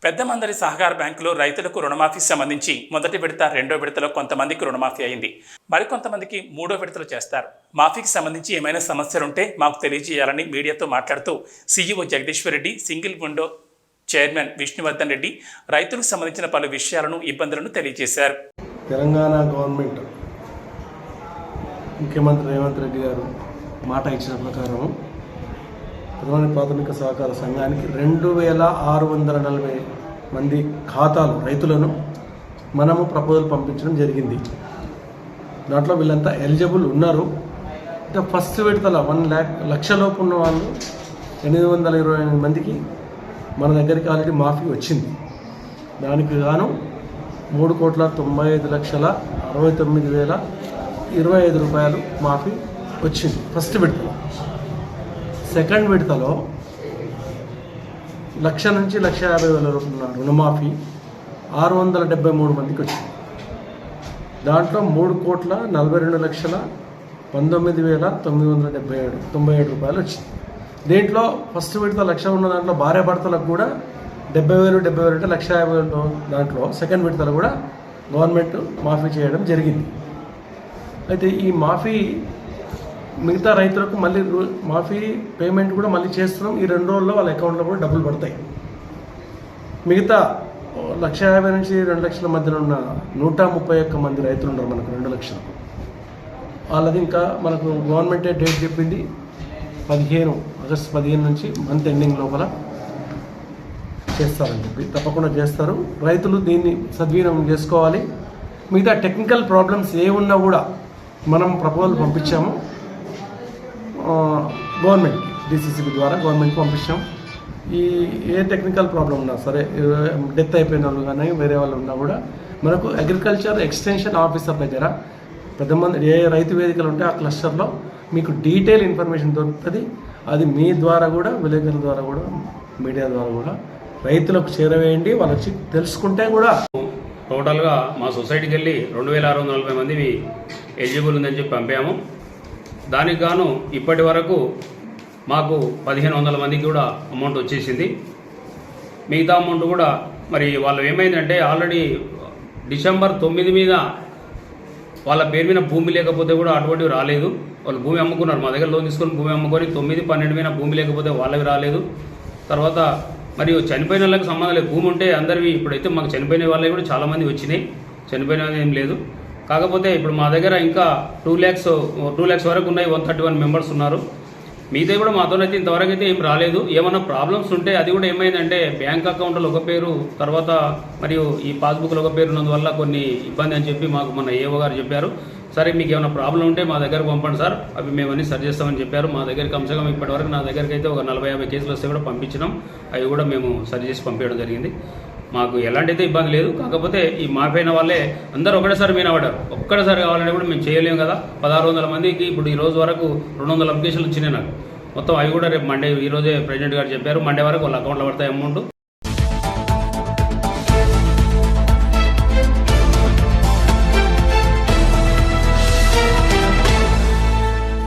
పెద్దమందరి సహకార బ్యాంకులో రైతులకు రుణమాఫీ సంబంధించి మొదటి విడత రెండో విడతలో కొంతమందికి రుణమాఫీ అయింది. మరికొంతమందికి మూడో విడతలు చేస్తారు. మాఫీకి సంబంధించి ఏమైనా సమస్యలుంటే మాకు తెలియజేయాలని మీడియాతో మాట్లాడుతూ CEO Jagadishwar Reddy, single window chairman Vishnuvardhan Reddy రైతులకు సంబంధించిన పలు విషయాలను, ఇబ్బందులను తెలియజేశారు. తెలంగాణ గవర్నమెంట్ ముఖ్యమంత్రి రేవంత్ రెడ్డి గారు మాట ఇచ్చిన ప్రకారం ప్రధాన ప్రాథమిక సహకార సంఘానికి 2640 మంది ఖాతాలు రైతులను మనము ప్రపోజల్ పంపించడం జరిగింది. దాంట్లో వీళ్ళంతా ఎలిజిబుల్ ఉన్నారు. అంటే ఫస్ట్ విడతల 1,00,000 లోపు ఉన్న వాళ్ళు 828 మందికి మన దగ్గరికి ఆల్రెడీ మాఫీ వచ్చింది. దానికి గాను 3,95,69,025 రూపాయలు మాఫీ వచ్చింది ఫస్ట్ విడతలో. సెకండ్ విడతలో 1,00,000 నుంచి 1,50,000 రూపాయల రుణమాఫీ 673 మందికి వచ్చింది. దాంట్లో 3,42,19,997 రూపాయలు వచ్చింది. దీంట్లో ఫస్ట్ విడత 1,00,000 ఉన్న దాంట్లో భార్య భర్తలకు కూడా 70,000 అంటే 1,50,000 దాంట్లో సెకండ్ విడతలో కూడా గవర్నమెంట్ మాఫీ చేయడం జరిగింది. అయితే ఈ మాఫీ మిగతా రైతులకు మళ్ళీ మాఫీ పేమెంట్ కూడా మళ్ళీ చేస్తున్నాం. ఈ 2 రోజుల్లో వాళ్ళ అకౌంట్లో కూడా డబ్బులు పడతాయి. మిగతా 1,50,000 నుంచి 2,00,000 మధ్యలో ఉన్న 131 మంది రైతులు ఉన్నారు మనకు 2,00,000. వాళ్ళది ఇంకా మనకు గవర్నమెంటే డేట్ చెప్పింది 15 ఆగస్టు 15 నుంచి మంత్ ఎండింగ్ లోపల చేస్తారని చెప్పి తప్పకుండా చేస్తారు. రైతులు దీన్ని సద్వినియోగం చేసుకోవాలి. మిగతా టెక్నికల్ ప్రాబ్లమ్స్ ఏమున్నా కూడా మనం ప్రపోజల్ పంపించాము గవర్నమెంట్కి, డిసిసిబి ద్వారా గవర్నమెంట్కి పంపించాం. ఏ టెక్నికల్ ప్రాబ్లం ఉన్నా సరే, డెత్ అయిపోయిన వాళ్ళు కానీ వేరే వాళ్ళు ఉన్నా కూడా మనకు అగ్రికల్చర్ ఎక్స్టెన్షన్ ఆఫీసర్ దగ్గర పెద్దమంది ఏ రైతు వేదికలు ఉంటే ఆ క్లస్టర్లో మీకు డీటెయిల్ ఇన్ఫర్మేషన్ దొరుకుతుంది. అది మీ ద్వారా కూడా, విలేకరుల ద్వారా కూడా, మీడియా ద్వారా కూడా రైతులకు చేరవేయండి. వాళ్ళు వచ్చి తెలుసుకుంటే కూడా. టోటల్గా మా సొసైటీకి వెళ్ళి 2,640 మంది ఎలిజిబుల్ ఉందని చెప్పి పంపాము. దానికి గాను ఇప్పటి వరకు మాకు 1,500 మందికి కూడా అమౌంట్ వచ్చేసింది. మిగతా అమౌంట్ కూడా మరి వాళ్ళు ఏమైందంటే ఆల్రెడీ డిసెంబర్ 9 మీద వాళ్ళ పేరు మీద భూమి లేకపోతే కూడా అటువంటివి రాలేదు. వాళ్ళు భూమి అమ్ముకున్నారు, మా దగ్గర లోన్ తీసుకొని భూమి అమ్ముకొని 9/12 మీద భూమి లేకపోతే వాళ్ళవి రాలేదు. తర్వాత మరియు చనిపోయిన వాళ్ళకి సంబంధం లేదు. భూమి ఉంటే అందరివి ఇప్పుడైతే మాకు చనిపోయిన వాళ్ళవి కూడా చాలామంది వచ్చినాయి. చనిపోయిన ఏం లేదు. కాకపోతే ఇప్పుడు మా దగ్గర ఇంకా 2 lakhs వరకు ఉన్నాయి. 131 మెంబర్స్ ఉన్నారు. మీతో కూడా మాతోనైతే ఇంతవరకు అయితే ఏం రాలేదు. ఏమన్నా ప్రాబ్లమ్స్ ఉంటే అది కూడా ఏమైందంటే బ్యాంక్ అకౌంట్లో ఒక పేరు, తర్వాత మరియు ఈ పాస్బుక్లో ఒక పేరు ఉన్నందువల్ల కొన్ని ఇబ్బంది అని చెప్పి మాకు మన ఏఓ గారు చెప్పారు. సరే మీకు ఏమైనా ప్రాబ్లం ఉంటే మా దగ్గరకు పంపండి సార్, అవి మేమన్నీ సరి చేస్తామని చెప్పారు. మా దగ్గరికి కమ్సకం ఇప్పటివరకు నా దగ్గరికి అయితే ఒక 40-50 కేసులు వస్తే కూడా పంపించినాం. అవి కూడా మేము సరి చేసి పంపించడం జరిగింది. మాకు ఎలాంటి అయితే ఇబ్బంది లేదు. కాకపోతే ఈ మాఫైన వాళ్ళే అందరూ ఒకటేసారి మీనబడ్డారు. ఒక్కటేసారి కావాలంటే కూడా మేము చేయలేము కదా. 1,600 మందికి ఇప్పుడు ఈ రోజు వరకు 200 అప్లికేషన్లు వచ్చినాయి నాకు మొత్తం. అవి కూడా రేపు మండే, ఈరోజే ప్రెసిడెంట్ గారు చెప్పారు, మండే వరకు వాళ్ళ అకౌంట్లో పడతాయి అమౌంట్.